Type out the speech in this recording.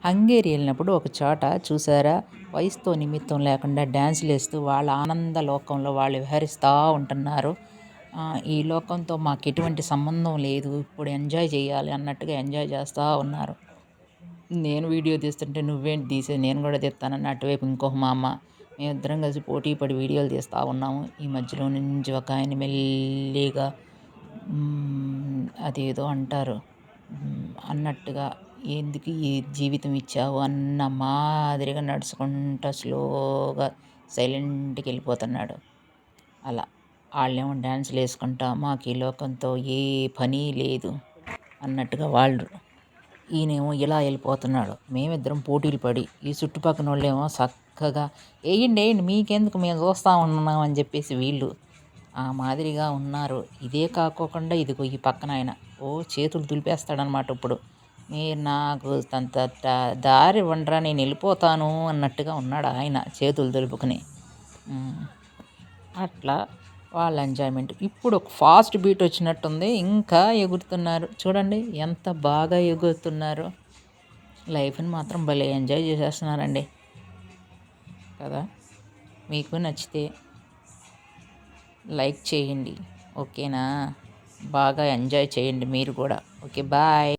హంగేరి వెళ్ళినప్పుడు ఒక చోట చూసారా, వయసుతో నిమిత్తం లేకుండా డ్యాన్సులు వేస్తూ వాళ్ళ ఆనంద లోకంలో వాళ్ళు విహరిస్తూ ఉంటున్నారు. ఈ లోకంతో మాకు ఎటువంటి సంబంధం లేదు, ఇప్పుడు ఎంజాయ్ చేయాలి అన్నట్టుగా ఎంజాయ్ చేస్తూ ఉన్నారు. నేను వీడియో తీస్తుంటే నువ్వేంటి తీసేది, నేను కూడా తీస్తానని అటువైపు ఇంకొక మా అమ్మ, మేమిద్దరం కలిసి పోటీ పడి వీడియోలు తీస్తూ ఉన్నాము. ఈ మధ్యలో నుంచి ఒక ఆయన మెల్లిగా అదేదో అంటారు అన్నట్టుగా, ఎందుకు ఈ జీవితం ఇచ్చావు అన్న మాదిరిగా నడుచుకుంటా స్లోగా సైలెంట్గా వెళ్ళిపోతున్నాడు. అలా వాళ్ళేమో డ్యాన్సులు వేసుకుంటా మాకు ఈ లోకంతో ఏ పని లేదు అన్నట్టుగా వాళ్ళు, ఈయనేమో ఇలా వెళ్ళిపోతున్నాడు. మేమిద్దరం పోటీలు పడి ఈ చుట్టుపక్కల వాళ్ళేమో చక్కగా వేయండి వేయండి మీకెందుకు మేము చూస్తూ ఉన్నాం అని చెప్పేసి వీళ్ళు ఆ మాదిరిగా ఉన్నారు. ఇదే కాకోకుండా ఇదిగో ఈ పక్కన ఆయన చేతులు దులిపేస్తాడనమాట. ఇప్పుడు మీరు నాకు అంత దారి ఇవ్వండిరా నేను వెళ్ళిపోతాను అన్నట్టుగా ఉన్నాడు ఆయన చేతులు దులుపుకుని. అట్లా వాళ్ళ ఎంజాయ్మెంట్. ఇప్పుడు ఒక ఫాస్ట్ బీట్ వచ్చినట్టుంది, ఇంకా ఎగురుతున్నారు చూడండి ఎంత బాగా ఎగురుతున్నారు. లైఫ్ని మాత్రం భలే ఎంజాయ్ చేసేస్తున్నారండి కదా. మీకు నచ్చితే లైక్ చేయండి, ఓకేనా. బాగా ఎంజాయ్ చేయండి మీరు కూడా. Okay, bye.